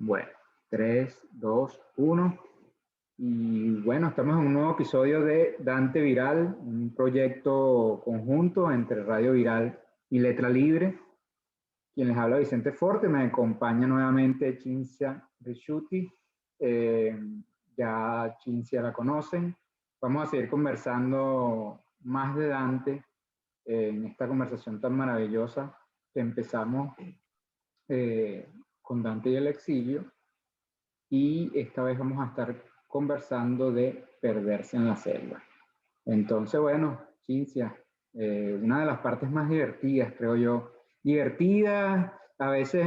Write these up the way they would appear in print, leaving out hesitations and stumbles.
Bueno, 3, 2, 1. Y bueno, estamos en un nuevo episodio de Dante Viral, un proyecto conjunto entre Radio Viral y Letra Libre. Quien les habla, Vicente Forte, me acompaña nuevamente Cinzia Risciuti. Ya Cinzia la conocen. Vamos a seguir conversando más de Dante en esta conversación tan maravillosa que empezamos con Dante y el exilio. Y esta vez vamos a estar conversando de perderse en la selva. Entonces, bueno, Cinzia, una de las partes más divertidas, creo yo. Divertida, a veces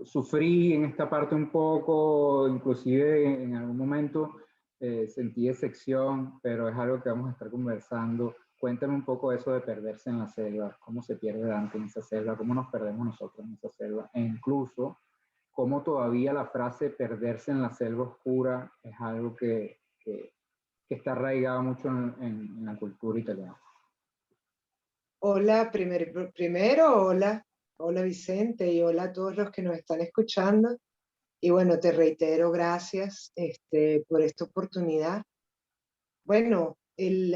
sufrí en esta parte un poco, inclusive en algún momento sentí decepción, pero es algo que vamos a estar conversando. Cuéntame un poco eso de perderse en la selva, cómo se pierde Dante en esa selva, cómo nos perdemos nosotros en esa selva, e incluso cómo todavía la frase perderse en la selva oscura es algo que está arraigado mucho en la cultura italiana. Hola, hola Vicente y hola a todos los que nos están escuchando. Y bueno, te reitero gracias por esta oportunidad. Bueno, el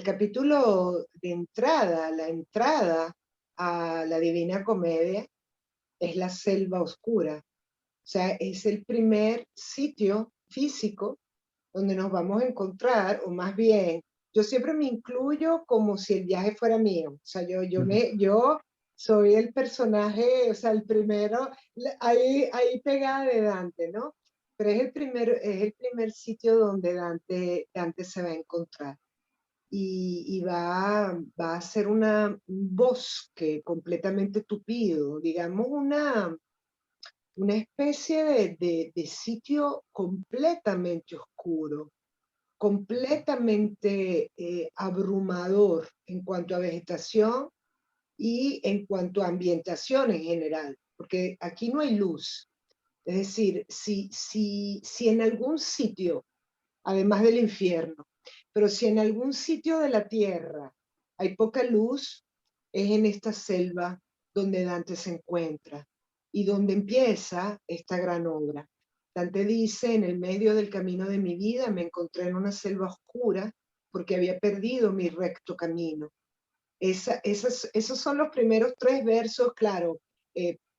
capítulo de entrada, la entrada a la Divina Comedia es la selva oscura. O sea, es el primer sitio físico donde nos vamos a encontrar, o más bien, yo siempre me incluyo como si el viaje fuera mío. O sea, yo soy el personaje, o sea, el primero, ahí pegada de Dante, ¿no? Pero es el primer sitio donde Dante se va a encontrar. Y va a ser un bosque completamente tupido, digamos una especie de sitio completamente oscuro, completamente abrumador en cuanto a vegetación y en cuanto a ambientación en general, porque aquí no hay luz. Es decir, si en algún sitio, además del infierno, pero si en algún sitio de la tierra hay poca luz, es en esta selva donde Dante se encuentra y donde empieza esta gran obra. Dante dice, en el medio del camino de mi vida me encontré en una selva oscura porque había perdido mi recto camino. Esos son los primeros tres versos, claro,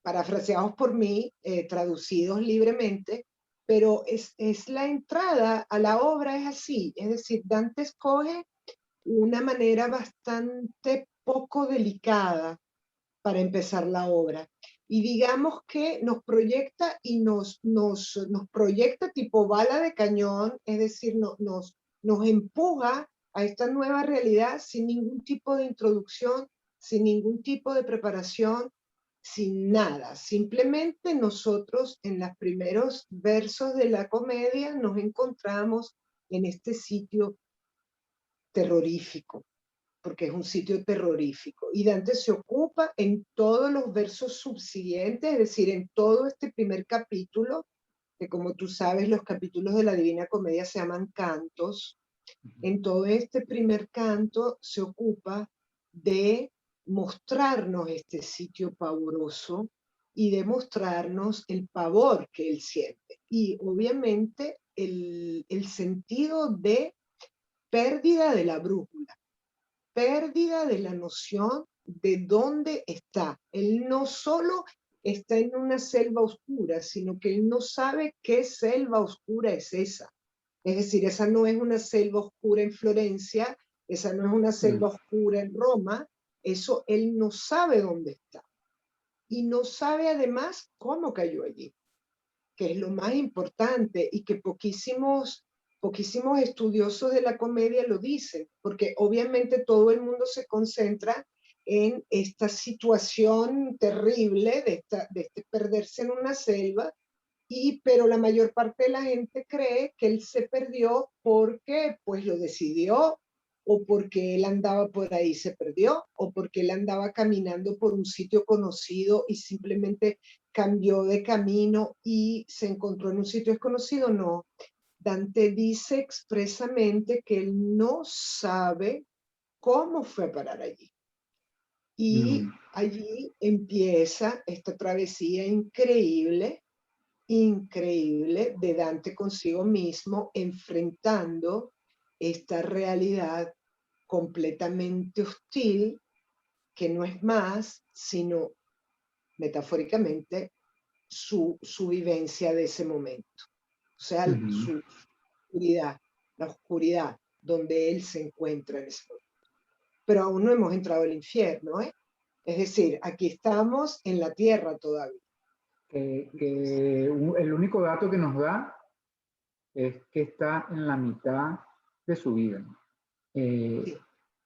parafraseados por mí, traducidos libremente, pero es la entrada a la obra, es así. Es decir, Dante escoge una manera bastante poco delicada para empezar la obra. Y digamos que nos proyecta y nos proyecta tipo bala de cañón, es decir, nos empuja a esta nueva realidad sin ningún tipo de introducción, sin ningún tipo de preparación, sin nada. Simplemente nosotros en los primeros versos de la comedia nos encontramos en este sitio terrorífico, porque es un sitio terrorífico. Y Dante se ocupa en todos los versos subsiguientes, es decir, en todo este primer capítulo, que como tú sabes, los capítulos de la Divina Comedia se llaman cantos. En todo este primer canto se ocupa de mostrarnos este sitio pavoroso y de mostrarnos el pavor que él siente. Y obviamente el sentido de pérdida de la brújula, pérdida de la noción de dónde está. Él no solo está en una selva oscura, sino que él no sabe qué selva oscura es esa. Es decir, esa no es una selva oscura en Florencia, esa no es una selva oscura en Roma, eso él no sabe dónde está. Y no sabe además cómo cayó allí, que es lo más importante y que poquísimos estudiosos de la comedia lo dicen, porque obviamente todo el mundo se concentra en esta situación terrible de este perderse en una selva, pero la mayor parte de la gente cree que él se perdió porque pues lo decidió, o porque él andaba por ahí y se perdió, o porque él andaba caminando por un sitio conocido y simplemente cambió de camino y se encontró en un sitio desconocido. No, Dante dice expresamente que él no sabe cómo fue a parar allí. Y allí empieza esta travesía increíble increíble de Dante consigo mismo, enfrentando esta realidad completamente hostil, que no es más sino metafóricamente su vivencia de ese momento. O sea, Ujú. su oscuridad, la oscuridad donde él se encuentra en ese momento. Pero aún no hemos entrado al infierno, ¿eh? Es decir, aquí estamos en la tierra todavía. El único dato que nos da es que está en la mitad de su vida. Eh, Sí.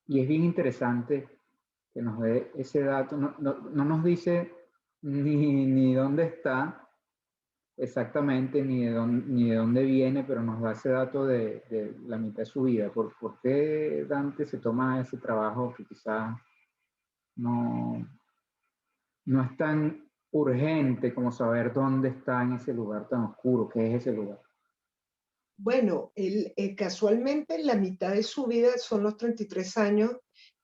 y es bien interesante que nos dé ese dato. No nos dice ni dónde está exactamente, ni de dónde viene, pero nos da ese dato de la mitad de su vida. ¿Por qué Dante se toma ese trabajo que quizás no, no es tan urgente como saber dónde está en ese lugar tan oscuro? ¿Qué es ese lugar? Bueno, él, casualmente la mitad de su vida son los 33 años,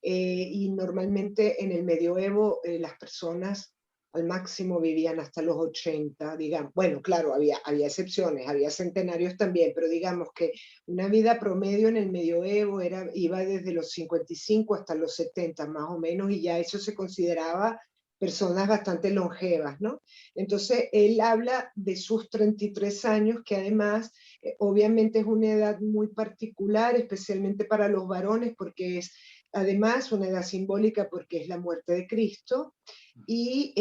y normalmente en el medioevo las personas al máximo vivían hasta los 80, digamos. Bueno, claro, había excepciones, había centenarios también, pero digamos que una vida promedio en el medioevo iba desde los 55 hasta los 70 más o menos, y ya eso se consideraba personas bastante longevas, ¿no? Entonces, él habla de sus 33 años, que además obviamente es una edad muy particular, especialmente para los varones, porque es además una edad simbólica porque es la muerte de Cristo. Y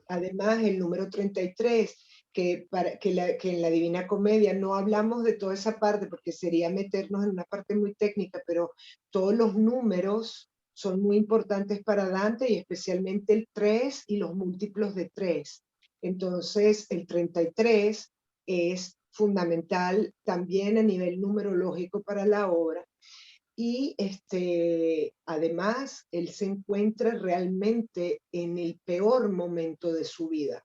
además el número 33, que en la Divina Comedia no hablamos de toda esa parte porque sería meternos en una parte muy técnica, pero todos los números son muy importantes para Dante, y especialmente el 3 y los múltiplos de 3. Entonces, el 33 es fundamental también a nivel numerológico para la obra. Y además, él se encuentra realmente en el peor momento de su vida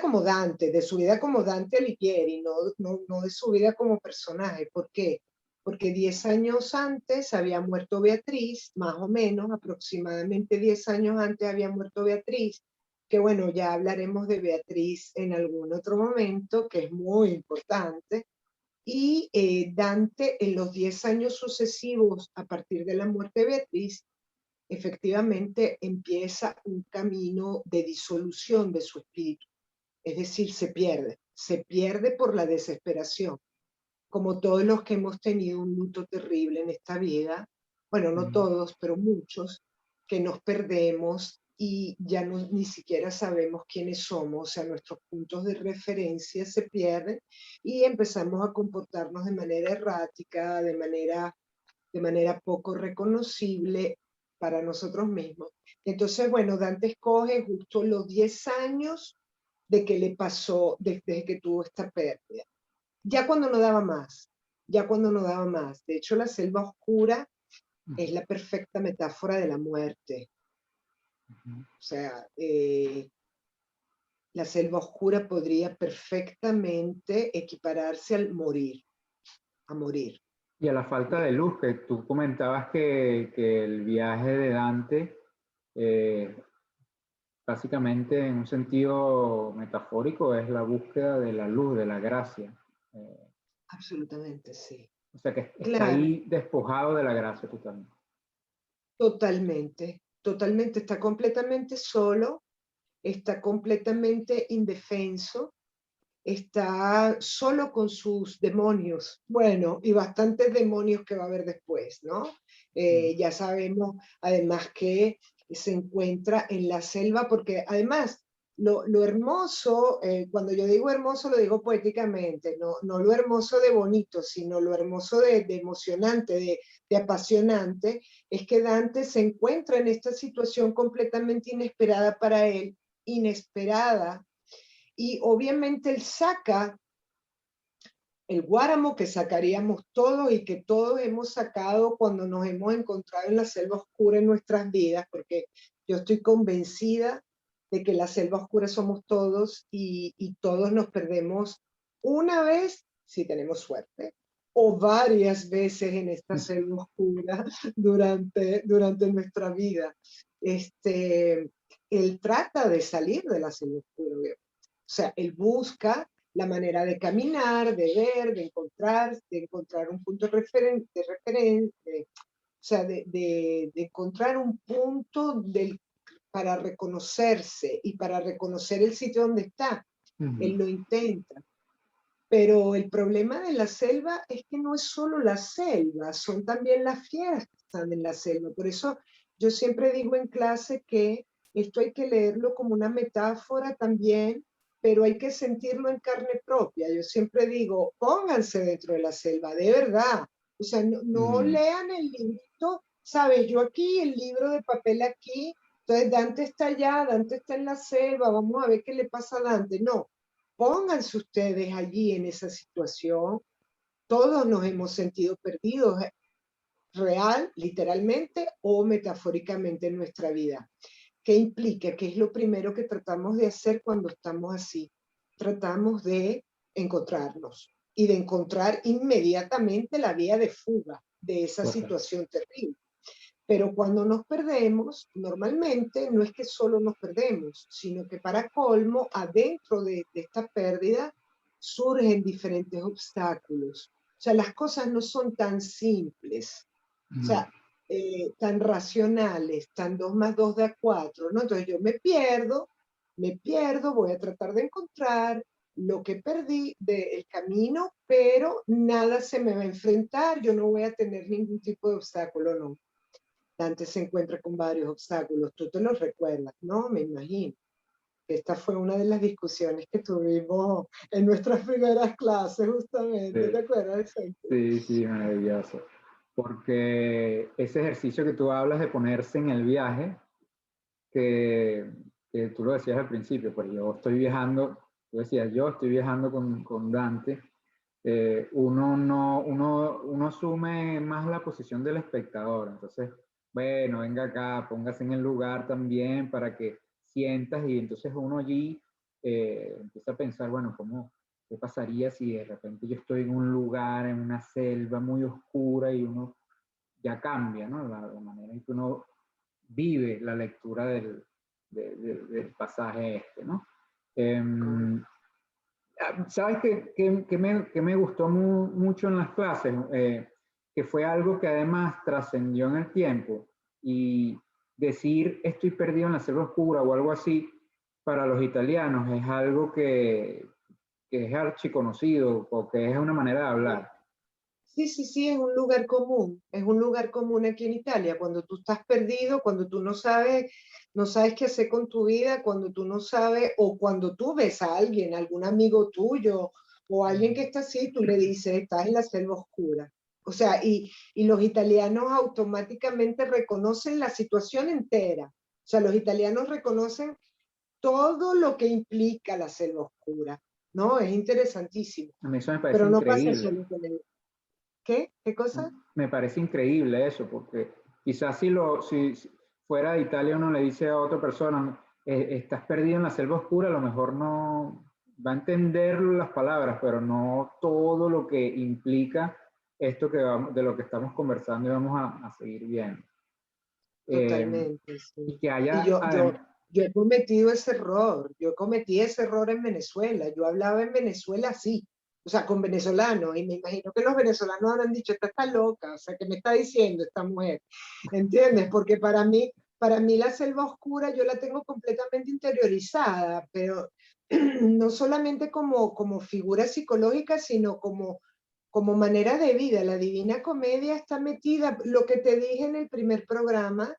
como Dante, de su vida como Dante Alighieri, no de su vida como personaje. ¿Por qué? Porque 10 años antes había muerto Beatriz, más o menos, aproximadamente 10 años antes había muerto Beatriz, que bueno, ya hablaremos de Beatriz en algún otro momento, que es muy importante. Y Dante en los 10 años sucesivos, a partir de la muerte de Beatriz, efectivamente empieza un camino de disolución de su espíritu. Es decir, se pierde por la desesperación, como todos los que hemos tenido un luto terrible en esta vida. Bueno, no todos, pero muchos, que nos perdemos y ya no, ni siquiera sabemos quiénes somos. O sea, nuestros puntos de referencia se pierden y empezamos a comportarnos de manera errática, de manera poco reconocible para nosotros mismos. Entonces, bueno, Dante escoge justo los 10 años de que le pasó desde que tuvo esta pérdida. Ya cuando no daba más, ya cuando no daba más. De hecho, la selva oscura es la perfecta metáfora de la muerte. O sea, la selva oscura podría perfectamente equipararse al morir, a morir. Y a la falta de luz, que tú comentabas que el viaje de Dante, eh, básicamente en un sentido metafórico, es la búsqueda de la luz, de la gracia. Eh, Absolutamente, sí. o sea que está Claro, ahí despojado de la gracia totalmente. totalmente, totalmente. Está completamente solo, está completamente indefenso, está solo con sus demonios. Bueno, y bastantes demonios que va a haber después, ¿no? Ya sabemos además que se encuentra en la selva, porque además lo hermoso, cuando yo digo hermoso lo digo poéticamente, no lo hermoso de bonito, sino lo hermoso de emocionante, de apasionante, es que Dante se encuentra en esta situación completamente inesperada para él, inesperada, y obviamente él saca el guáramo que sacaríamos todos y que todos hemos sacado cuando nos hemos encontrado en la selva oscura en nuestras vidas, porque yo estoy convencida de que la selva oscura somos todos, y todos nos perdemos una vez, si tenemos suerte, o varias veces en esta selva oscura durante nuestra vida. Este, él trata de salir de la selva oscura, obviamente. O sea, él busca la manera de caminar, de ver, de encontrar un punto de referencia, o sea, de encontrar un punto para reconocerse y para reconocer el sitio donde está. Él lo intenta. Pero el problema de la selva es que no es solo la selva, son también las fieras que están en la selva. Por eso yo siempre digo en clase que esto hay que leerlo como una metáfora también, pero hay que sentirlo en carne propia. Yo siempre digo, pónganse dentro de la selva, de verdad. O sea, no lean el librito, ¿sabes? Yo aquí, el libro de papel aquí, entonces Dante está allá, Dante está en la selva, vamos a ver qué le pasa a Dante. No, pónganse ustedes allí en esa situación. Todos nos hemos sentido perdidos, real, literalmente o metafóricamente en nuestra vida. ¿Qué implica? ¿Qué es lo primero que tratamos de hacer cuando estamos así? Tratamos de encontrarnos y de encontrar inmediatamente la vía de fuga de esa situación terrible. Pero cuando nos perdemos, normalmente no es que solo nos perdemos, sino que para colmo, adentro de esta pérdida, surgen diferentes obstáculos. O sea, las cosas no son tan simples, o sea, tan racionales, tan 2 más 2 da 4, ¿no? Entonces yo me pierdo, voy a tratar de encontrar lo que perdí del camino, pero nada se me va a enfrentar, yo no voy a tener ningún tipo de obstáculo, no. Dante se encuentra con varios obstáculos, tú te los recuerdas, ¿no? Me imagino. Esta fue una de las discusiones que tuvimos en nuestras primeras clases, justamente, ¿te acuerdas? Sí, sí, maravilloso. Porque ese ejercicio que tú hablas de ponerse en el viaje, que tú lo decías al principio, pues yo estoy viajando, tú decías, yo estoy viajando con Dante, uno asume más la posición del espectador. Entonces, bueno, venga acá, póngase en el lugar también para que sientas y entonces uno allí empieza a pensar, bueno, ¿qué pasaría si de repente yo estoy en un lugar, en una selva muy oscura y uno ya cambia, ¿no? La manera en que uno vive la lectura del pasaje este, ¿no? ¿Sabes qué me gustó mucho en las clases? Que fue algo que además trascendió en el tiempo y decir estoy perdido en la selva oscura o algo así para los italianos es algo que es archiconocido o que es una manera de hablar. Sí, sí, sí, es un lugar común aquí en Italia, cuando tú estás perdido, cuando tú no sabes qué hacer con tu vida, cuando tú no sabes, o cuando tú ves a alguien, algún amigo tuyo, o alguien que está así, tú le dices, estás en la selva oscura. O sea, y los italianos automáticamente reconocen la situación entera. O sea, los italianos reconocen todo lo que implica la selva oscura, ¿no? Es interesantísimo. A mí eso me parece Pero no pasa increíble. solo con el... ¿Qué? ¿Qué cosa? Me parece increíble eso, porque quizás si fuera de Italia uno le dice a otra persona, estás perdido en la selva oscura, a lo mejor no va a entender las palabras, pero no todo lo que implica esto de lo que estamos conversando y vamos a seguir viendo. Totalmente, Y sí. que Y haya, yo he cometido ese error, yo cometí ese error en Venezuela, yo hablaba en Venezuela así, o sea, con venezolanos, y me imagino que los venezolanos habrán dicho, esta está loca, o sea, ¿qué me está diciendo esta mujer? ¿Entiendes? Porque para mí la selva oscura yo la tengo completamente interiorizada, pero no solamente como figura psicológica, sino como manera de vida. La Divina Comedia está metida, lo que te dije en el primer programa,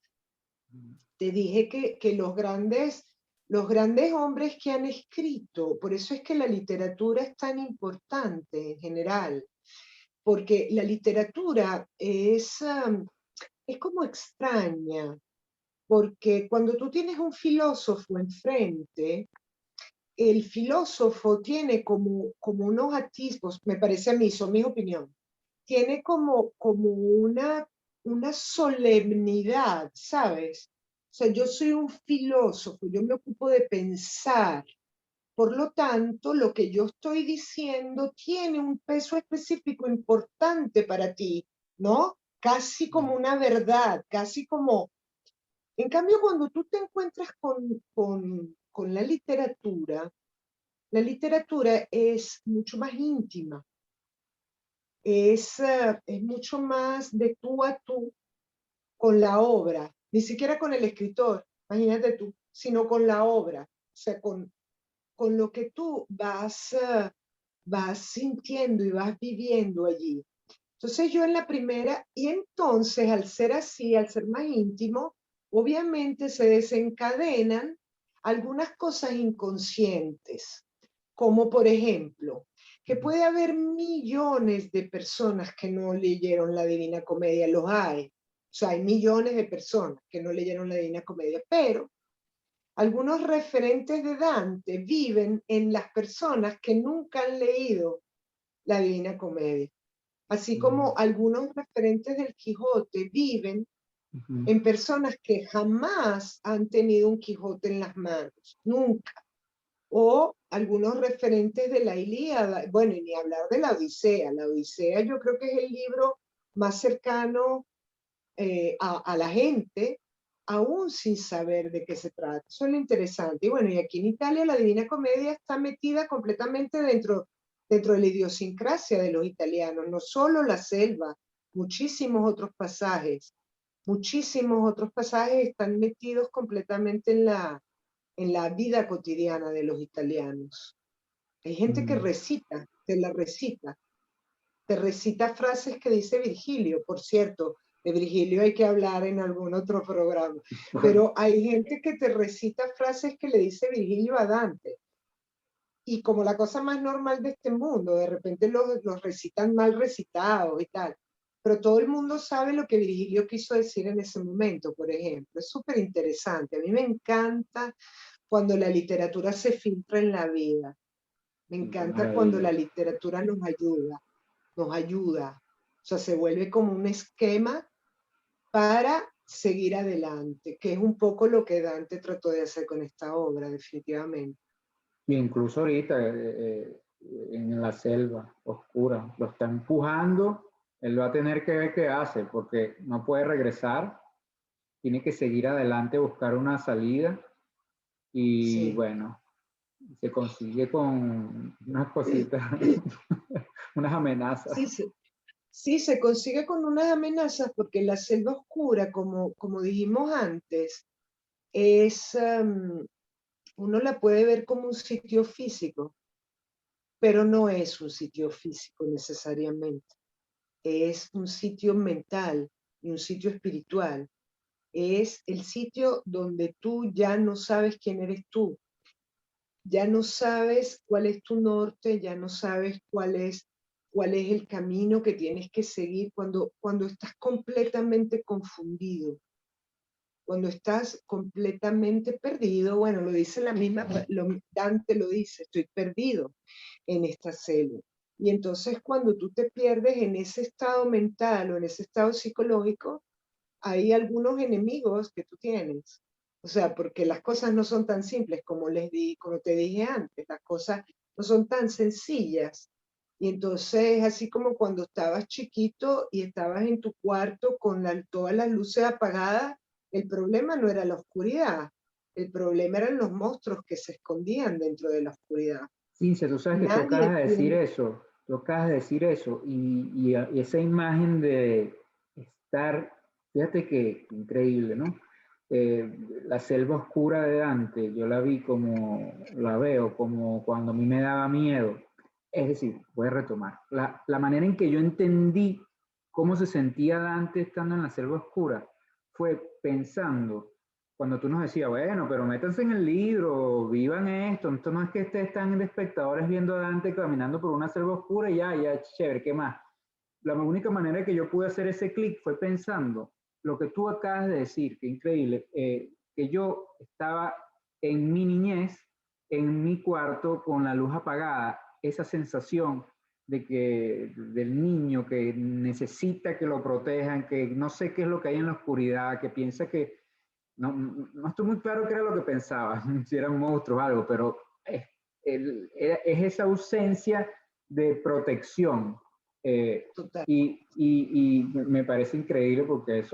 te dije que los grandes hombres que han escrito, por eso es que la literatura es tan importante en general, porque la literatura es como extraña, porque cuando tú tienes un filósofo enfrente, el filósofo tiene como unos atisbos, me parece a mí, son mi opinión, tiene como una solemnidad, ¿sabes? O sea, yo soy un filósofo, yo me ocupo de pensar. Por lo tanto, lo que yo estoy diciendo tiene un peso específico importante para ti, ¿no? Casi como una verdad, casi como En cambio, cuando tú te encuentras con la literatura es mucho más íntima, es mucho más de tú a tú con la obra, ni siquiera con el escritor, imagínate tú, sino con la obra, o sea, con lo que tú vas sintiendo y vas viviendo allí. Entonces yo en la primera, y entonces al ser así, al ser más íntimo, obviamente se desencadenan algunas cosas inconscientes, como por ejemplo, que puede haber millones de personas que no leyeron la Divina Comedia, los hay. O sea, hay millones de personas que no leyeron la Divina Comedia, pero algunos referentes de Dante viven en las personas que nunca han leído la Divina Comedia. Así como algunos referentes del Quijote viven en personas que jamás han tenido un Quijote en las manos, nunca. O algunos referentes de la Ilíada, bueno, y ni hablar de la Odisea. La Odisea yo creo que es el libro más cercano a la gente, aún sin saber de qué se trata. Eso es lo interesante. Y bueno, y aquí en Italia la Divina Comedia está metida completamente dentro de la idiosincrasia de los italianos, no solo la selva, muchísimos otros pasajes están metidos completamente en la vida cotidiana de los italianos. Hay gente que recita, te recita frases que dice Virgilio, por cierto, de Virgilio hay que hablar en algún otro programa, pero hay gente que te recita frases que le dice Virgilio a Dante, y como la cosa más normal de este mundo, de repente los recitan mal recitados y tal, pero todo el mundo sabe lo que Virgilio quiso decir en ese momento, por ejemplo. Es súper interesante. A mí me encanta cuando la literatura se filtra en la vida. Me Qué encanta cuando maravilla. la literatura nos ayuda. O sea, se vuelve como un esquema para seguir adelante, que es un poco lo que Dante trató de hacer con esta obra, definitivamente. Y incluso ahorita en la selva oscura, lo está empujando, él va a tener que ver qué hace, porque no puede regresar, tiene que seguir adelante, buscar una salida y Sí. bueno, se consigue con unas cositas, unas amenazas. Sí, sí, se consigue con unas amenazas porque la selva oscura, como dijimos antes, es, uno la puede ver como un sitio físico, pero no es un sitio físico necesariamente. Es un sitio mental y un sitio espiritual. Es el sitio donde tú ya no sabes quién eres tú, ya no sabes cuál es tu norte, ya no sabes cuál es el camino que tienes que seguir cuando estás completamente confundido, cuando estás completamente perdido. Bueno, lo dice la misma, Dante lo dice, estoy perdido en esta selva. Y entonces cuando tú te pierdes en ese estado mental o en ese estado psicológico, hay algunos enemigos que tú tienes. O sea, porque las cosas no son tan simples como te dije antes, las cosas no son tan sencillas. Y entonces, así como cuando estabas chiquito y estabas en tu cuarto con todas las luces apagadas, el problema no era la oscuridad, el problema eran los monstruos que se escondían dentro de la oscuridad. Cintia, tú sabes que tú acabas Nadie de decir tiene, eso, tú acabas de decir eso, y esa imagen de estar, fíjate que increíble, ¿no? La selva oscura de Dante, yo la vi como, la veo como cuando a mí me daba miedo. Es decir, voy a retomar, la manera en que yo entendí cómo se sentía Dante estando en la selva oscura fue pensando cuando tú nos decías, bueno, pero métanse en el libro, vivan esto no es que están de espectadores viendo a Dante caminando por una selva oscura y ya, chévere, ¿qué más? La única manera que yo pude hacer ese clic fue pensando lo que tú acabas de decir, que increíble, que yo estaba en mi niñez, en mi cuarto con la luz apagada, esa sensación de que del niño que necesita que lo protejan, que no sé qué es lo que hay en la oscuridad, que piensa que no estoy muy claro qué era lo que pensaba, si eran monstruos o algo, pero es esa ausencia de protección Total. Y me parece increíble porque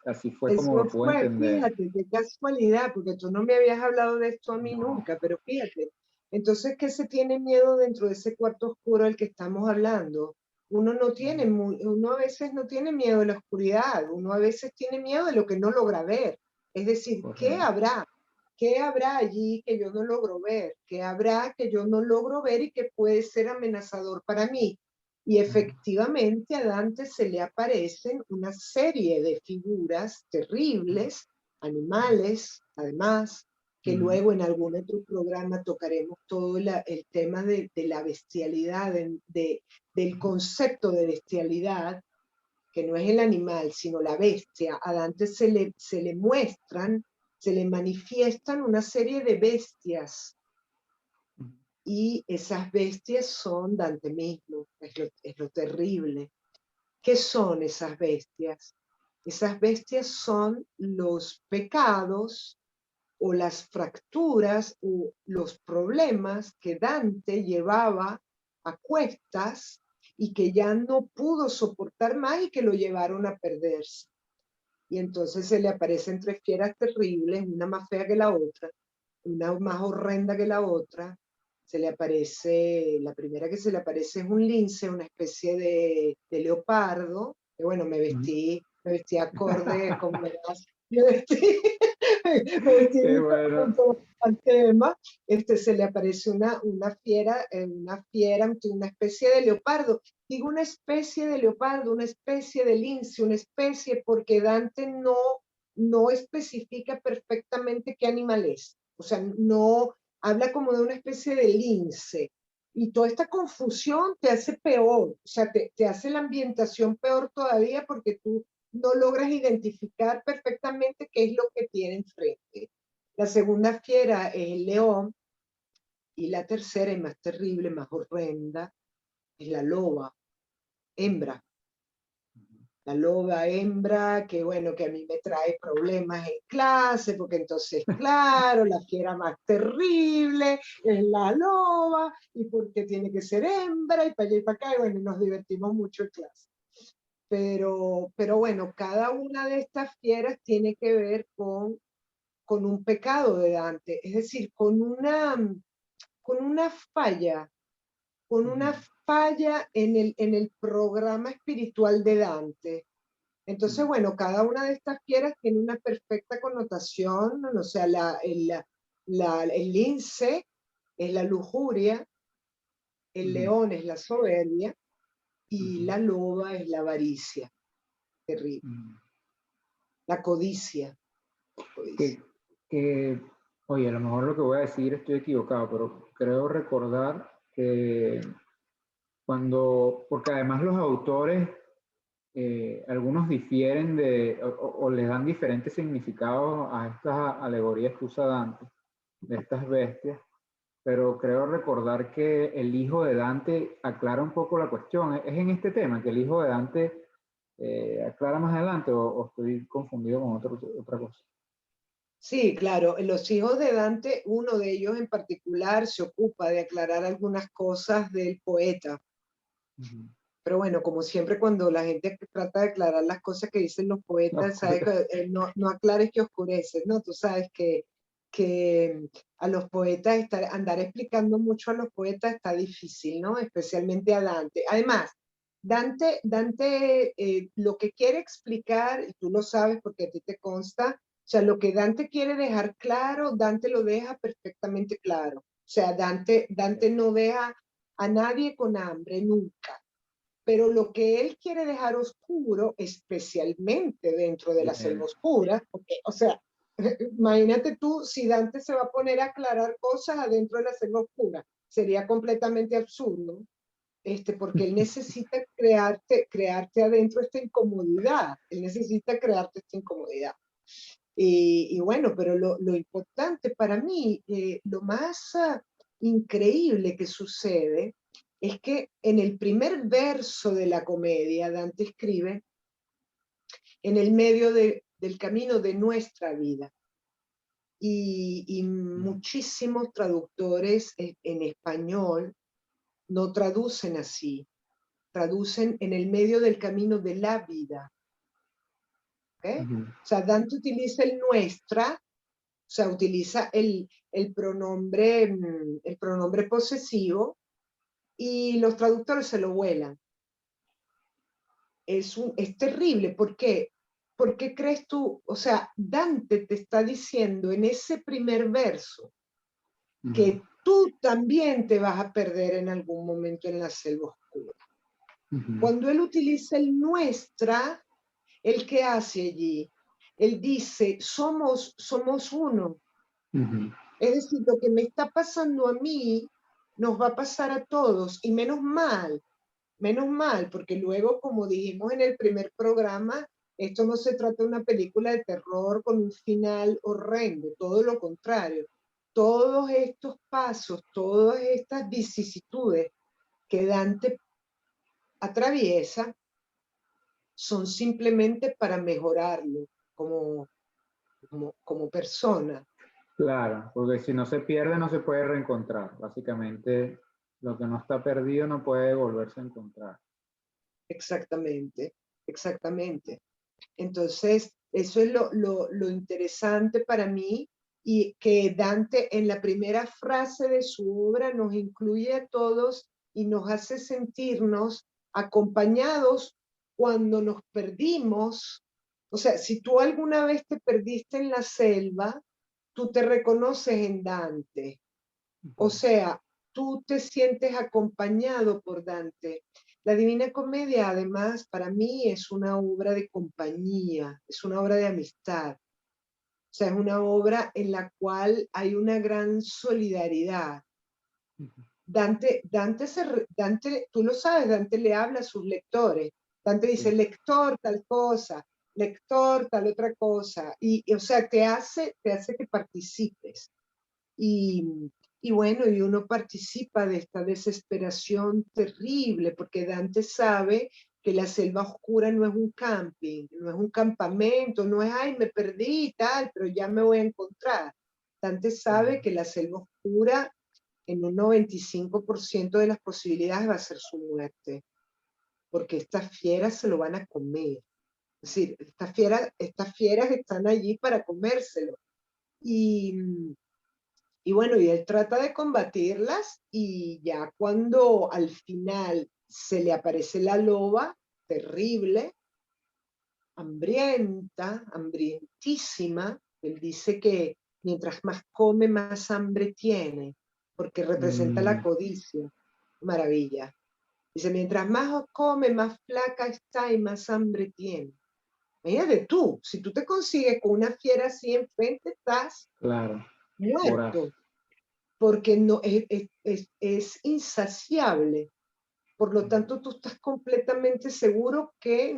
así fue como Eso lo pude fue, entender. fíjate, qué casualidad, porque tú no me habías hablado de esto a mí nunca, pero fíjate. Entonces, ¿qué se tiene miedo dentro de ese cuarto oscuro del que estamos hablando? Uno no tiene, uno a veces no tiene miedo de la oscuridad, uno a veces tiene miedo de lo que no logra ver. Es decir, ¿qué Correcto. habrá? ¿Qué habrá allí que yo no logro ver? ¿Qué habrá que yo no logro ver y que puede ser amenazador para mí? Y efectivamente a Dante se le aparecen una serie de figuras terribles, animales, además, que luego en algún otro programa tocaremos todo el tema de la bestialidad, del concepto de bestialidad, que no es el animal, sino la bestia. A Dante se le muestran, se le manifiestan una serie de bestias y esas bestias son Dante mismo, es lo terrible. ¿Qué son esas bestias? Esas bestias son los pecados o las fracturas o los problemas que Dante llevaba a cuestas y que ya no pudo soportar más y que lo llevaron a perderse. Y entonces se le aparecen tres fieras terribles, una más fea que la otra, una más horrenda que la otra. Se le aparece, la primera que se le aparece es un lince, una especie de leopardo, que bueno, me vestí acorde con verás, me vestí, me vestí Qué bueno. al tema. Se le aparece una fiera, una especie de leopardo. Digo una especie de leopardo, una especie de lince, una especie, porque Dante no especifica perfectamente qué animal es. O sea, no habla como de una especie de lince. Y toda esta confusión te hace peor, o sea, te hace la ambientación peor todavía porque tú no logras identificar perfectamente qué es lo que tiene enfrente. La segunda fiera es el león y la tercera y más terrible, más horrenda, es la loba, hembra. La loba hembra, que bueno, que a mí me trae problemas en clase, porque entonces, claro, la fiera más terrible es la loba, y porque tiene que ser hembra, y para allá y para acá, y bueno, nos divertimos mucho en clase. Pero bueno, cada una de estas fieras tiene que ver con un pecado de Dante, es decir, con una falla en el programa espiritual de Dante. Entonces, bueno, cada una de estas fieras tiene una perfecta connotación, o sea, el lince es la lujuria, el león es la soberbia y la loba es la avaricia, terrible, la codicia. Que, que, oye, a lo mejor lo que voy a decir estoy equivocado, pero creo recordar que porque además los autores, algunos difieren o les dan diferentes significados a estas alegorías que usa Dante, de estas bestias, pero creo recordar que el hijo de Dante aclara un poco la cuestión. Es en este tema que el hijo de Dante aclara más adelante o estoy confundido con otra cosa. Sí, claro, los hijos de Dante, uno de ellos en particular se ocupa de aclarar algunas cosas del poeta. Pero bueno, como siempre cuando la gente trata de aclarar las cosas que dicen los poetas, sabes que no aclares que oscureces, ¿no? Tú sabes que a los poetas, andar explicando mucho a los poetas está difícil, ¿no? Especialmente a Dante. Además, Dante lo que quiere explicar, y tú lo sabes porque a ti te consta, o sea, lo que Dante quiere dejar claro, Dante lo deja perfectamente claro. O sea, Dante no deja a nadie con hambre nunca, pero lo que él quiere dejar oscuro, especialmente dentro de la selva oscura, porque, o sea, imagínate tú si Dante se va a poner a aclarar cosas adentro de la selva oscura, sería completamente absurdo, porque él necesita crearte adentro esta incomodidad, él necesita crearte esta incomodidad. Y bueno, pero lo importante para mí, lo más increíble que sucede es que en el primer verso de la comedia, Dante escribe, en el medio del camino de nuestra vida. Y muchísimos traductores en español no traducen así. traducen en el medio del camino de la vida. ¿Okay? O sea, Dante utiliza el nuestra, o sea, utiliza el pronombre posesivo, y los traductores se lo vuelan. Es terrible. ¿Por qué? ¿Por qué crees tú? O sea, Dante te está diciendo en ese primer verso que tú también te vas a perder en algún momento en la selva oscura. Cuando él utiliza el nuestra, ¿el qué hace allí? Él dice, somos uno. Es decir, lo que me está pasando a mí nos va a pasar a todos, y menos mal, porque luego, como dijimos en el primer programa, esto no se trata de una película de terror con un final horrendo, todo lo contrario. Todos estos pasos, todas estas vicisitudes que Dante atraviesa son simplemente para mejorarlo como persona. Claro, porque si no se pierde no se puede reencontrar. Básicamente, lo que no está perdido no puede volverse a encontrar. Exactamente, exactamente. Entonces, eso es lo interesante para mí, y que Dante en la primera frase de su obra nos incluye a todos y nos hace sentirnos acompañados cuando nos perdimos. O sea, si tú alguna vez te perdiste en la selva, tú te reconoces en Dante. O sea, tú te sientes acompañado por Dante. La Divina Comedia, además, para mí es una obra de compañía, es una obra de amistad. O sea, es una obra en la cual hay una gran solidaridad. Dante, tú lo sabes, Dante le habla a sus lectores. Dante dice, lector tal cosa, lector tal otra cosa. O sea, te hace que participes. Y bueno, y uno participa de esta desesperación terrible, porque Dante sabe que la selva oscura no es un camping, no es un campamento, no es, ay, me perdí y tal, pero ya me voy a encontrar. Dante sabe que la selva oscura, en un 95% de las posibilidades, va a ser su muerte, porque estas fieras se lo van a comer. Es decir, estas fieras están allí para comérselo. Y bueno, y él trata de combatirlas, y ya cuando al final se le aparece la loba, terrible, hambrienta, hambrientísima, él dice que mientras más come, más hambre tiene, porque representa la codicia. Maravilla. Dice, mientras más come, más flaca está y más hambre tiene. Imagínate tú, si tú te consigues con una fiera así enfrente, estás Claro, voraz. muerto, porque no, es insaciable. Por lo tanto, tú estás completamente seguro que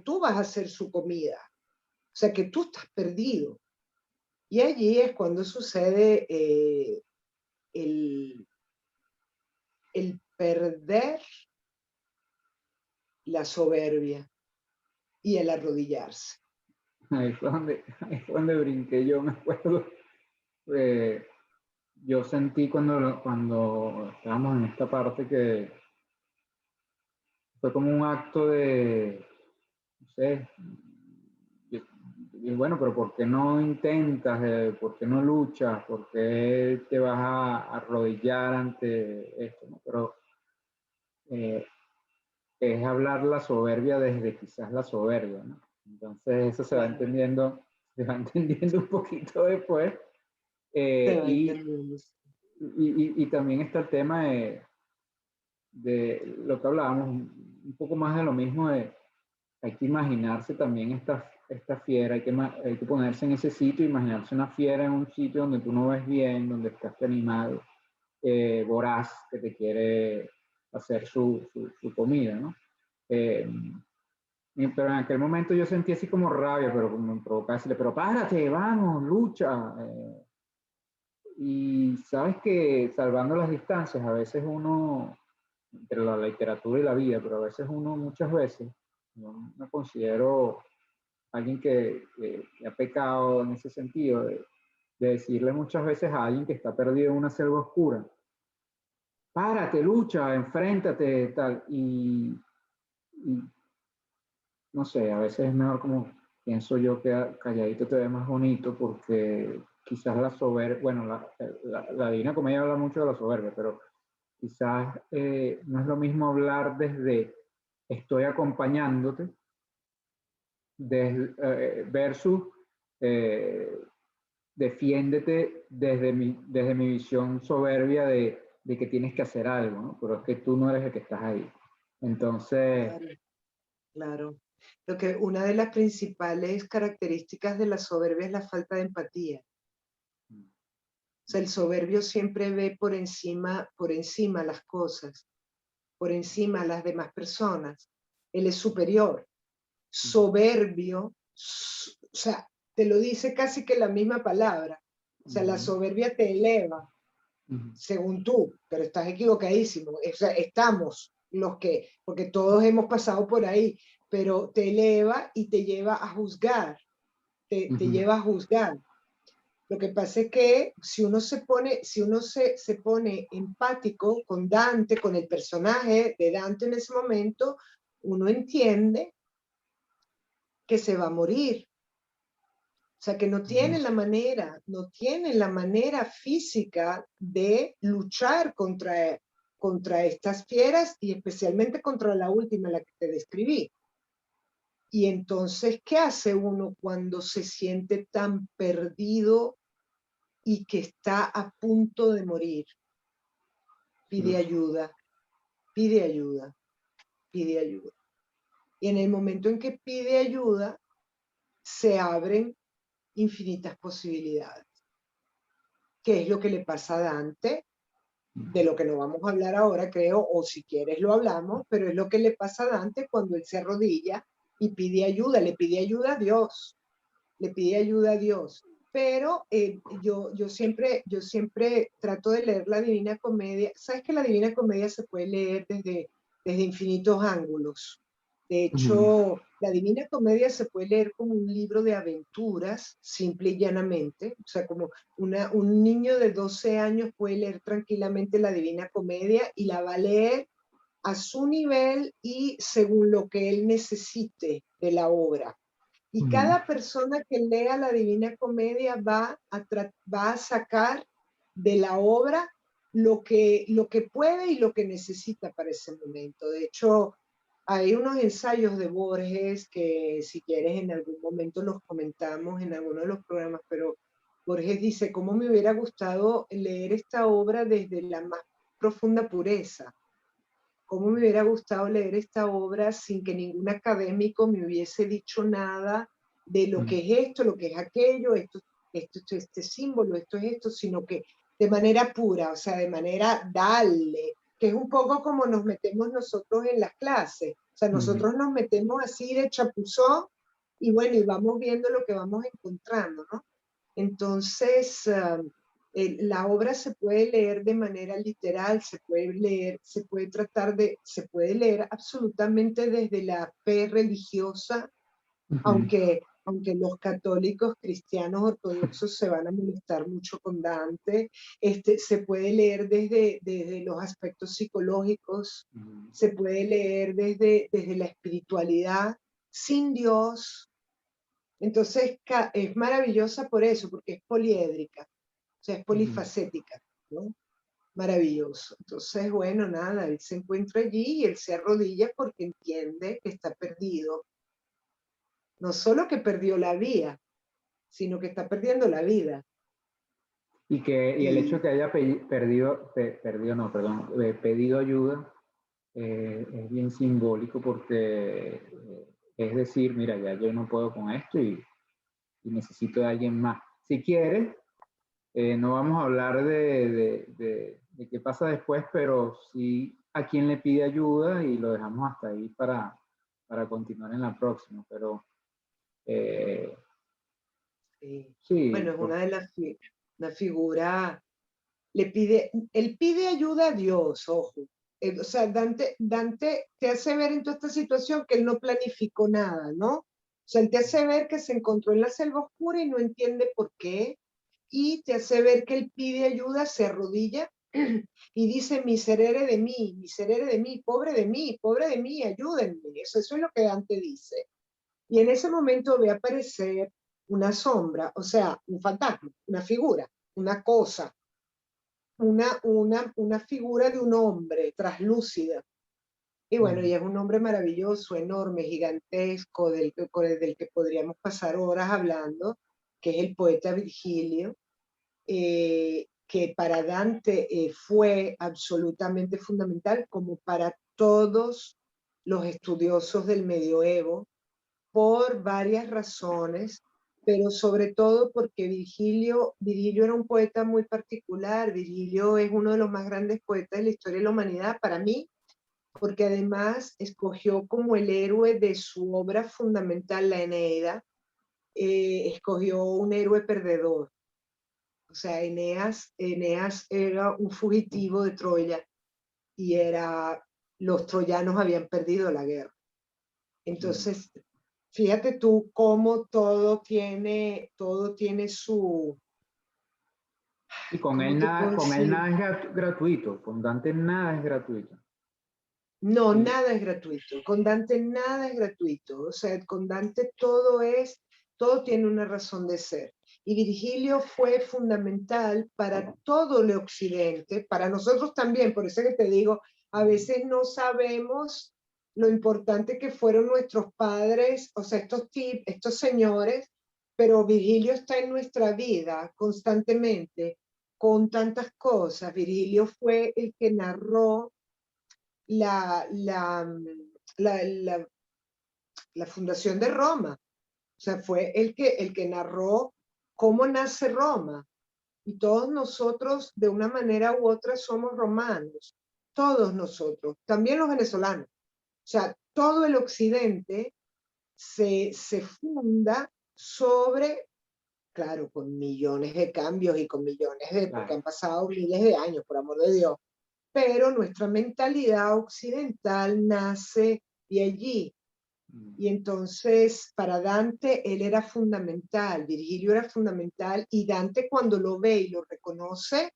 tú vas a ser su comida. O sea, que tú estás perdido. Y allí es cuando sucede el perder la soberbia y el arrodillarse. Ahí fue donde brinqué yo, me acuerdo. Eh, yo sentí cuando estábamos en esta parte que fue como un acto de, no sé, y bueno, pero ¿por qué no intentas? ¿Por qué no luchas? ¿Por qué te vas a arrodillar ante esto? ¿No? Pero eh, es hablar la soberbia desde quizás la soberbia, ¿no? Entonces eso Claro, se va entendiendo un poquito después. se Eh, va y, entendiendo. y también está el tema de lo que hablábamos, un poco más de lo mismo, de hay que imaginarse también esta fiera, hay que ponerse en ese sitio, imaginarse una fiera en un sitio donde tú no ves bien, donde está este animal voraz que te quiere hacer su comida, ¿no? Eh, pero en aquel momento yo sentí así como rabia, pero como me provocaba decirle, pero párate, vamos, lucha. Y sabes que salvando las distancias, a veces uno, entre la literatura y la vida, pero a veces uno, muchas veces, yo me considero alguien que ha pecado en ese sentido, de decirle muchas veces a alguien que está perdido en una selva oscura, párate, lucha, enfréntate, tal. Y no sé, a veces es mejor como pienso yo que calladito te ve más bonito porque quizás la soberbia, bueno, la Divina Comedia habla mucho de la soberbia, pero quizás no es lo mismo hablar desde estoy acompañándote versus eh, defiéndete desde mi visión soberbia de que tienes que hacer algo, ¿no? Pero es que tú no eres el que estás ahí. Entonces, Claro, claro. Lo que una de las principales características de la soberbia es la falta de empatía. O sea, el soberbio siempre ve por encima las cosas, por encima las demás personas. Él es superior. Soberbio, o sea, te lo dice casi que la misma palabra. O sea, la soberbia te eleva, según tú, pero estás equivocadísimo. O sea, estamos los que, porque todos hemos pasado por ahí, pero te eleva y te lleva a juzgar, te lleva a juzgar. Lo que pasa es que si uno se pone empático con Dante, con el personaje de Dante en ese momento, uno entiende que se va a morir. O sea, que no tiene no tiene la manera física de luchar contra estas fieras y especialmente contra la última, la que te describí. Y entonces, ¿qué hace uno cuando se siente tan perdido y que está a punto de morir? Pide ayuda, pide ayuda, pide ayuda. Y en el momento en que pide ayuda, se abren infinitas posibilidades. ¿Qué es lo que le pasa a Dante? De lo que no vamos a hablar ahora, creo, o si quieres lo hablamos, pero es lo que le pasa a Dante cuando él se arrodilla y pide ayuda, le pide ayuda a Dios, le pide ayuda a Dios. Pero yo siempre trato de leer la Divina Comedia. Sabes que la Divina Comedia se puede leer desde infinitos ángulos. De hecho, la Divina Comedia se puede leer como un libro de aventuras, simple y llanamente. O sea, como un niño de 12 años puede leer tranquilamente la Divina Comedia y la va a leer a su nivel y según lo que él necesite de la obra. Y cada persona que lea la Divina Comedia va a sacar de la obra lo que puede y lo que necesita para ese momento. De hecho, hay unos ensayos de Borges que si quieres en algún momento los comentamos en alguno de los programas, pero Borges dice, ¿cómo me hubiera gustado leer esta obra desde la más profunda pureza? ¿Cómo me hubiera gustado leer esta obra sin que ningún académico me hubiese dicho nada de lo que es esto, lo que es aquello, este símbolo, esto es esto, sino que de manera pura, o sea, de manera dale, que es un poco como nos metemos nosotros en las clases. O sea, nosotros nos metemos así de chapuzón y bueno, y vamos viendo lo que vamos encontrando, ¿no? Entonces, la obra se puede leer de manera literal, se puede leer, se puede leer absolutamente desde la fe religiosa, aunque los católicos cristianos ortodoxos se van a molestar mucho con Dante, se puede leer desde los aspectos psicológicos, se puede leer desde la espiritualidad, sin Dios. Entonces es maravillosa por eso, porque es poliédrica, o sea, es polifacética, ¿no? Maravilloso. Entonces, bueno, nada, él se encuentra allí y él se arrodilla porque entiende que está perdido. No solo que perdió la vía, sino que está perdiendo la vida. Y el hecho de que haya pedido ayuda es bien simbólico porque es decir, mira, ya yo no puedo con esto y necesito de alguien más. Si quieres, no vamos a hablar de qué pasa después, pero sí a quién le pide ayuda y lo dejamos hasta ahí para continuar en la próxima. Pero Sí. sí, Bueno, es una de una figura, él pide ayuda a Dios, ojo. O sea, Dante te hace ver en toda esta situación que él no planificó nada, ¿no? O sea, él te hace ver que se encontró en la selva oscura y no entiende por qué, y te hace ver que él pide ayuda, se arrodilla, y dice, miserere de mí, pobre de mí, ayúdenme. Eso es lo que Dante dice. Y en ese momento ve aparecer una sombra, o sea, un fantasma, una figura, una cosa, una figura de un hombre traslúcida. Y bueno, y es un hombre maravilloso, enorme, gigantesco, del que podríamos pasar horas hablando, que es el poeta Virgilio, que para Dante fue absolutamente fundamental, como para todos los estudiosos del medioevo, por varias razones, pero sobre todo porque Virgilio era un poeta muy particular. Virgilio es uno de los más grandes poetas de la historia de la humanidad, para mí, porque además escogió como el héroe de su obra fundamental, la Eneida, escogió un héroe perdedor. O sea, Eneas era un fugitivo de Troya y los troyanos habían perdido la guerra. Entonces, fíjate tú cómo todo tiene su... Y ¿Cómo te puedo con él decir? nada es gratuito, con Dante nada es gratuito. No, Y, nada es gratuito. Con Dante nada es gratuito. O sea, con Dante todo tiene una razón de ser. Y Virgilio fue fundamental para todo el occidente, para nosotros también. Por eso que te digo, a veces no sabemos lo importante que fueron nuestros padres, o sea, estos señores, pero Virgilio está en nuestra vida constantemente con tantas cosas. Virgilio fue el que narró la, la, la, la, la fundación de Roma. O sea, fue el que narró cómo nace Roma. Y todos nosotros, de una manera u otra, somos romanos. Todos nosotros, también los venezolanos. O sea, todo el occidente se funda sobre, claro, con millones de cambios y con millones porque claro. han pasado miles de años, por amor de Dios. Pero nuestra mentalidad occidental nace de allí. Y entonces, para Dante, él era fundamental, Virgilio era fundamental, y Dante cuando lo ve y lo reconoce,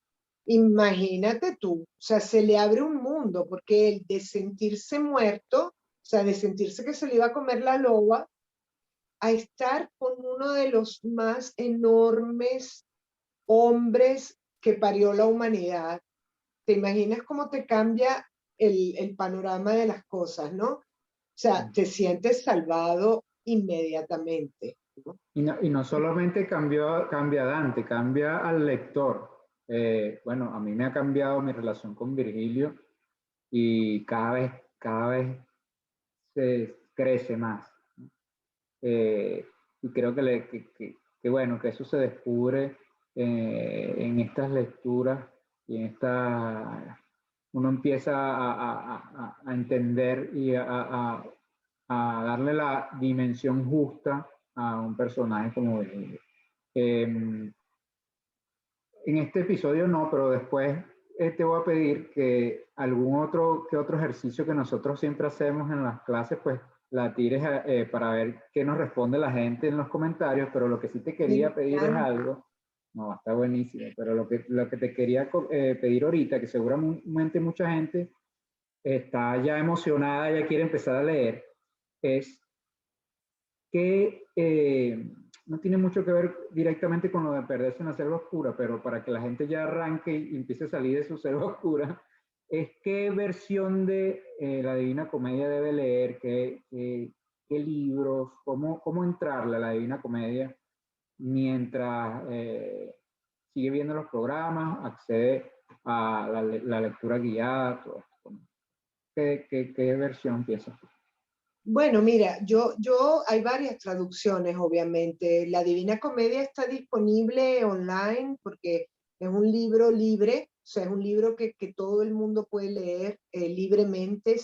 imagínate tú, o sea, se le abre un mundo, porque él de sentirse muerto, o sea, de sentirse que se le iba a comer la loba, a estar con uno de los más enormes hombres que parió la humanidad. ¿Te imaginas cómo te cambia el panorama de las cosas, no? O sea, te sientes salvado inmediatamente, ¿no? Y no solamente cambia a Dante, cambia al lector. Bueno, a mí me ha cambiado mi relación con Virgilio y cada vez se crece más. Y creo bueno, que eso se descubre en estas lecturas y uno empieza a entender y a darle la dimensión justa a un personaje como Virgilio. En este episodio no, pero después te voy a pedir que que otro ejercicio que nosotros siempre hacemos en las clases, pues la tires para ver qué nos responde la gente en los comentarios, pero lo que sí te Me quería pedir es encanta. algo, no, está buenísimo, pero lo que te quería pedir ahorita, que seguramente mucha gente está ya emocionada, ya quiere empezar a leer, es que no tiene mucho que ver directamente con lo de perderse en la selva oscura, pero para que la gente ya arranque y empiece a salir de su selva oscura, es qué versión de la Divina Comedia debe leer, qué libros, cómo entrarle a la Divina Comedia mientras sigue viendo los programas, accede a la lectura guiada, todo esto. ¿Qué versión piensas tú? Bueno, mira, hay varias traducciones, obviamente. La Divina Comedia está disponible online porque es un libro libre, o sea, es un libro que todo el mundo puede leer libremente,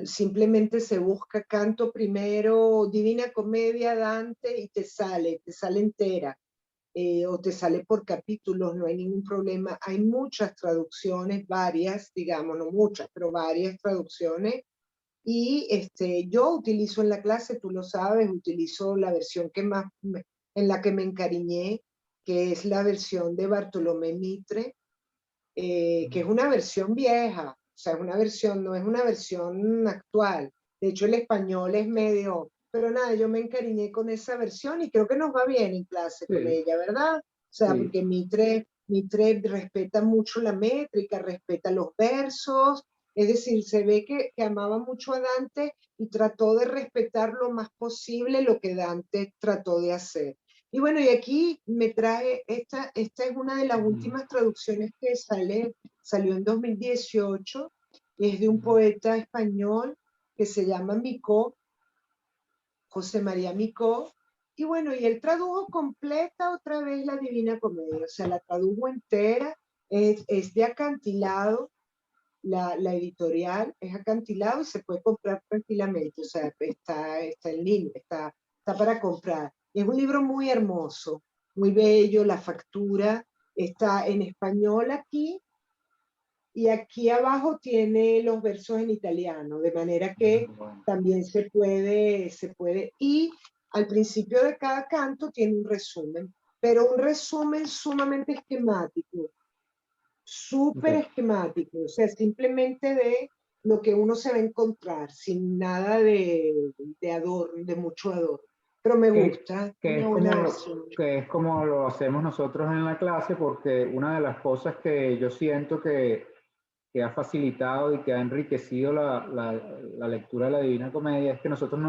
simplemente se busca canto primero, Divina Comedia, Dante, y te sale entera, o te sale por capítulos, no hay ningún problema. Hay muchas traducciones, varias, digamos, no muchas, pero varias traducciones y yo utilizo en la clase, tú lo sabes, utilizo la versión en la que me encariñé, que es la versión de Bartolomé Mitre, que es una versión vieja, o sea, es una versión, no es una versión actual. De hecho, el español es medio, pero nada, yo me encariñé con esa versión y creo que nos va bien en clase con Sí, ella, ¿verdad? O sea, sí. porque Mitre respeta mucho la métrica, respeta los versos, es decir, se ve que amaba mucho a Dante y trató de respetar lo más posible lo que Dante trató de hacer. Y bueno, y aquí me trae, esta es una de las Ujú, últimas traducciones que salió en 2018, y es de un ujú. poeta español que se llama Micó, José María Micó, y bueno, y él tradujo completa otra vez la Divina Comedia, o sea, la tradujo entera, es de Acantilado, la editorial es Acantilado y se puede comprar tranquilamente, o sea, está en línea, está para comprar. Es un libro muy hermoso, muy bello, la factura está en español aquí y aquí abajo tiene los versos en italiano, de manera Ah, que bueno. también se puede, y al principio de cada canto tiene un resumen, pero un resumen sumamente esquemático, súper Ok. esquemático, o sea, simplemente de lo que uno se va a encontrar, sin nada de adorno, de mucho adorno. Pero me Que, gusta, una buena versión. que es como lo hacemos nosotros en la clase, porque una de las cosas que yo siento que ha facilitado y que ha enriquecido la lectura de la Divina Comedia es que nosotros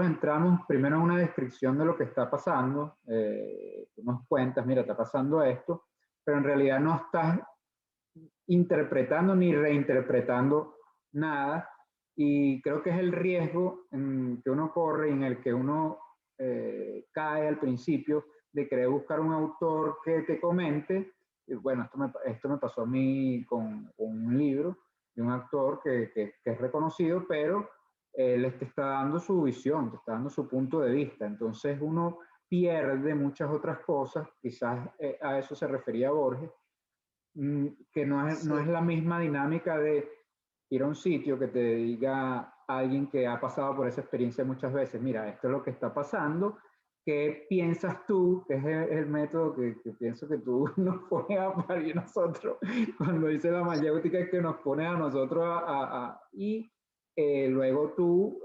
entramos primero en una descripción de lo que está pasando, tú nos cuentas, mira, está pasando esto, pero en realidad no estás interpretando ni reinterpretando nada, y creo que es el riesgo que uno corre, en el que uno cae al principio, de querer buscar un autor que te comente. Y bueno, esto me pasó a mí con un libro de un actor que es reconocido, pero él te está dando su visión, te está dando su punto de vista. Entonces uno pierde muchas otras cosas, quizás a eso se refería Borges, que no es Sí. la misma dinámica de ir a un sitio que te diga alguien que ha pasado por esa experiencia muchas veces, mira, esto es lo que está pasando, ¿qué piensas tú? Que es el método que pienso que tú nos pones a parir nosotros, cuando dice la mayéutica, es que nos pone a nosotros y luego tú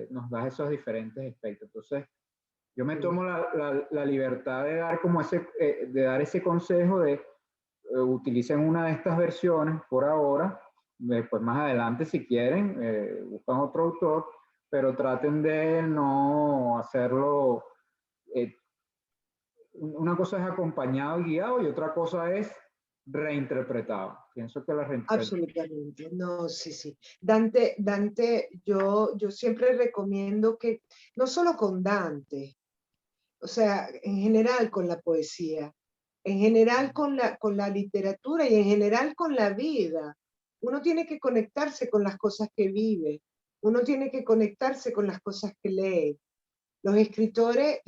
nos das esos diferentes aspectos. Entonces, yo me Sí. tomo la libertad de dar como de dar ese consejo de utilicen una de estas versiones por ahora, después más adelante si quieren, buscan otro autor, pero traten de no hacerlo, eh, una cosa es acompañado y guiado y otra cosa es reinterpretado. Pienso que la reinterpretación... Absolutamente, no, sí, sí. Dante, yo siempre recomiendo que, no solo con Dante, o sea, en general con la poesía, en general con la literatura y en general con la vida. Uno tiene que conectarse con las cosas que vive, uno tiene que conectarse con las cosas que lee. Los escritores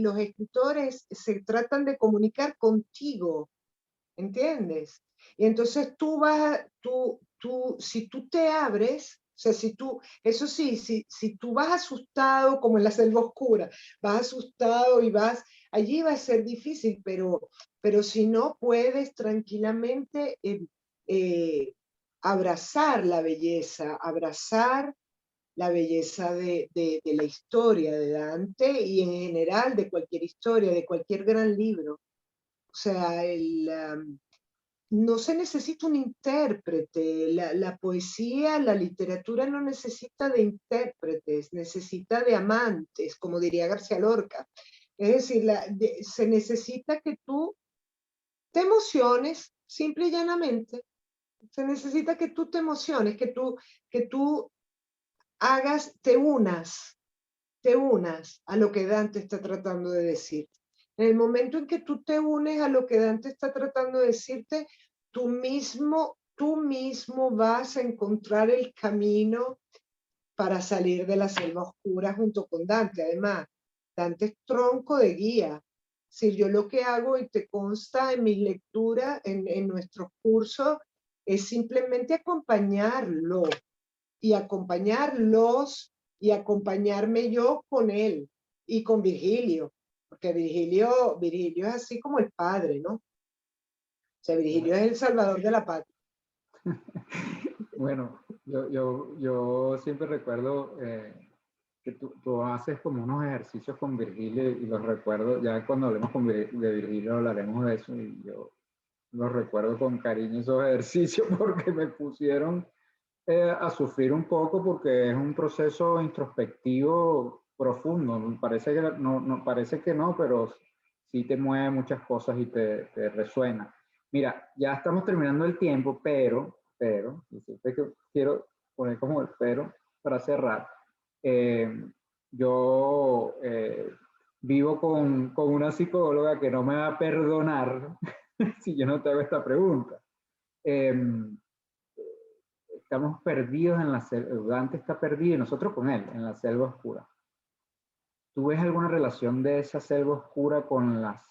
se tratan de comunicar contigo, ¿entiendes? Y entonces si tú te abres, o sea, si tú, eso sí, si tú vas asustado, como en la selva oscura, vas asustado y allí va a ser difícil, pero si no, puedes tranquilamente eh, abrazar la belleza de la historia de Dante y en general de cualquier historia, de cualquier gran libro. O sea, no se necesita un intérprete. La poesía, la literatura no necesita de intérpretes, necesita de amantes, como diría García Lorca. Es decir, se necesita que tú te emociones, simple y llanamente. Se necesita que tú te emociones, que tú te unas a lo que Dante está tratando de decir. En el momento en que tú te unes a lo que Dante está tratando de decirte, tú mismo vas a encontrar el camino para salir de la selva oscura junto con Dante. Además, Dante es tronco de guía. Si yo lo que hago y te consta en mis lecturas, en nuestros cursos, es simplemente acompañarlo y acompañarlos y acompañarme yo con él y con Virgilio, porque Virgilio es así como el padre, ¿no? O sea, Virgilio es el salvador de la patria. Bueno, yo siempre recuerdo que tú haces como unos ejercicios con Virgilio y los recuerdo, ya cuando hablemos de Virgilio hablaremos de eso y yo los recuerdo con cariño esos ejercicios porque me pusieron a sufrir un poco porque es un proceso introspectivo profundo. Parece que no, pero sí te mueve muchas cosas y te resuena. Mira, ya estamos terminando el tiempo, y siempre que quiero poner como el pero para cerrar, eh, yo vivo con una psicóloga que no me va a perdonar si yo no te hago esta pregunta. Eh, Estamos perdidos en la selva, Dante está perdido y nosotros con él, en la selva oscura. ¿Tú ves alguna relación de esa selva oscura con las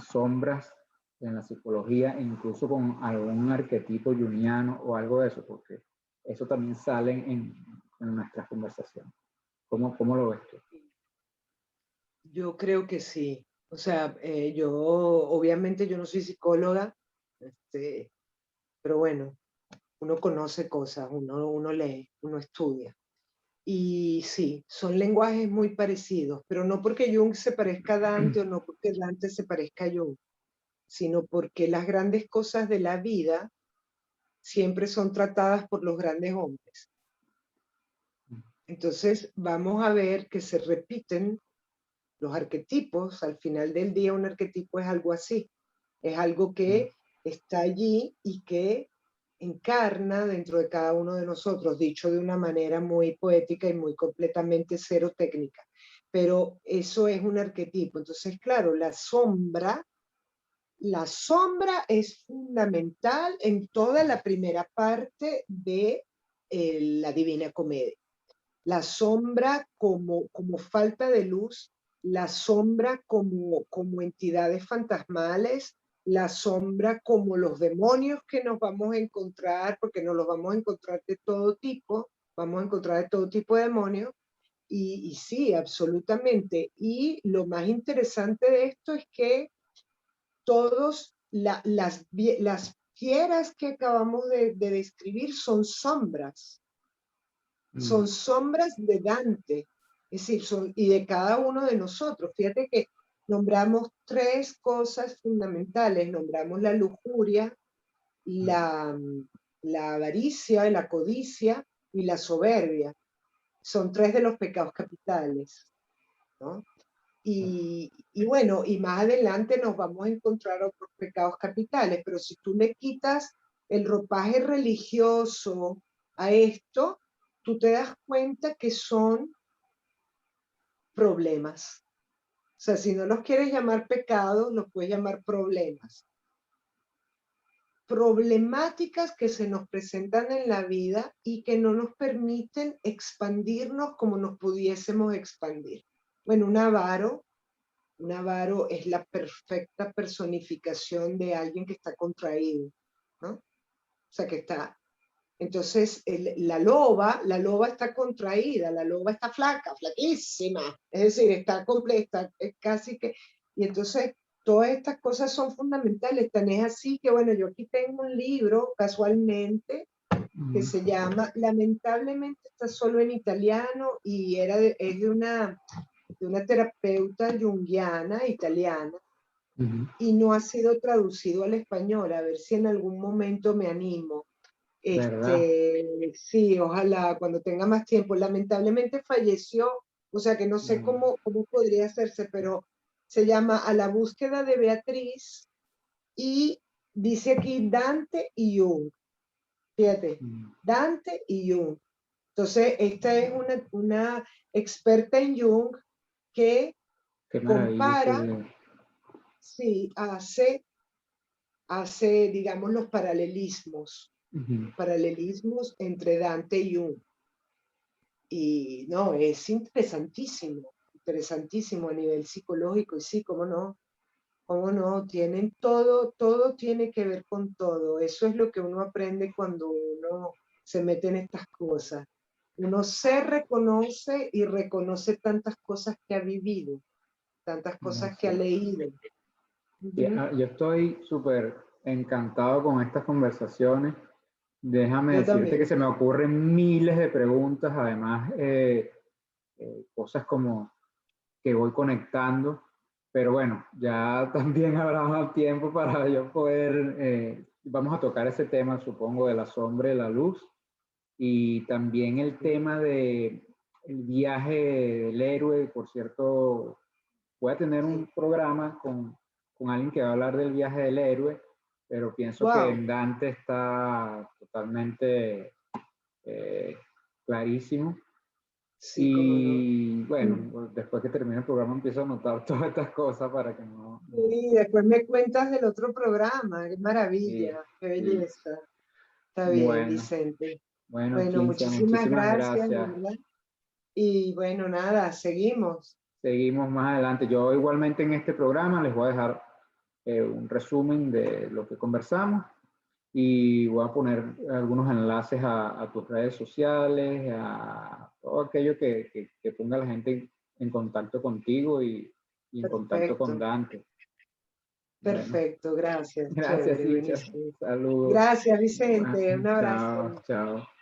sombras en la psicología e incluso con algún arquetipo junguiano o algo de eso? Porque eso también sale en nuestras conversaciones. ¿Cómo lo ves tú? Yo creo que sí. O sea, obviamente yo no soy psicóloga, pero bueno, uno conoce cosas, uno lee, uno estudia. Y sí, son lenguajes muy parecidos, pero no porque Jung se parezca a Dante o no porque Dante se parezca a Jung, sino porque las grandes cosas de la vida siempre son tratadas por los grandes hombres. Entonces vamos a ver que se repiten los arquetipos. Al final del día un arquetipo es algo así, es algo que está allí y que encarna dentro de cada uno de nosotros, dicho de una manera muy poética y muy completamente cero técnica. Pero eso es un arquetipo. Entonces, claro, la sombra es fundamental en toda la primera parte de la Divina Comedia. La sombra como falta de luz, la sombra como entidades fantasmales, la sombra como los demonios que nos vamos a encontrar, porque nos los vamos a encontrar de todo tipo, vamos a encontrar de todo tipo de demonios, y sí, absolutamente. Y lo más interesante de esto es que todos las fieras que acabamos de describir son sombras de Dante, es decir, y de cada uno de nosotros. Fíjate que nombramos tres cosas fundamentales, nombramos la lujuria, la, la avaricia, la codicia y la soberbia. Son tres de los pecados capitales, ¿no? Y bueno, y más adelante nos vamos a encontrar otros pecados capitales, pero si tú le quitas el ropaje religioso a esto, tú te das cuenta que son problemas. O sea, si no los quieres llamar pecados, los puedes llamar problemas. Problemáticas que se nos presentan en la vida y que no nos permiten expandirnos como nos pudiésemos expandir. Bueno, un avaro es la perfecta personificación de alguien que está contraído, ¿no? O sea, que está. Entonces, la loba está contraída, la loba está flaca, flaquísima, es decir, está completa, es casi que. Y entonces, todas estas cosas son fundamentales. Tan es así que, bueno, yo aquí tengo un libro, casualmente, que se llama, lamentablemente está solo en italiano y es de una terapeuta junguiana italiana y no ha sido traducido al español. A ver si en algún momento me animo. ¿Verdad? Sí, ojalá cuando tenga más tiempo. Lamentablemente falleció, o sea que no sé cómo podría hacerse, pero se llama A la búsqueda de Beatriz y dice aquí Dante y Jung. Fíjate, Dante y Jung. Entonces, esta es una experta en Jung que Qué maravilla ese compara, libro. sí, hace, digamos, los paralelismos entre Dante y Jung. Y no, es interesantísimo a nivel psicológico, y sí, cómo no, tienen todo tiene que ver con todo. Eso es lo que uno aprende cuando uno se mete en estas cosas. Uno se reconoce y reconoce tantas cosas que ha vivido, tantas cosas que ha Sí. leído. Sí, Uh-huh. yo estoy súper encantado con estas conversaciones. Déjame Yo decirte que también. se me ocurren miles de preguntas, además cosas como que voy conectando, pero bueno, ya también habrá más tiempo para yo poder, vamos a tocar ese tema, supongo, de la sombra y la luz, y también el tema de el viaje del héroe. Por cierto, voy a tener un programa con alguien que va a hablar del viaje del héroe, pero pienso que Wow. en Dante está totalmente eh, clarísimo. Sí, cómo no. Y Mm. bueno, después que termine el programa empiezo a anotar todas estas cosas para que no. Y después me cuentas del otro programa. Qué Sí, maravilla, qué sí. belleza. Está bien, Bueno, Vicente. bueno, Bueno, Cintia, muchísimas muchísimas gracias, de gracias. verdad. Y bueno, nada, seguimos. Seguimos más adelante. Yo igualmente en este programa les voy a dejar un resumen de lo que conversamos y voy a poner algunos enlaces a tus redes sociales, a todo aquello que ponga a la gente en contacto contigo y en contacto con Perfecto, Dante. Bueno, perfecto. Gracias. gracias, Chévere, Cintia. buenísimo. Saludos. Gracias, Bueno, Vicente. Un chao, abrazo. chao.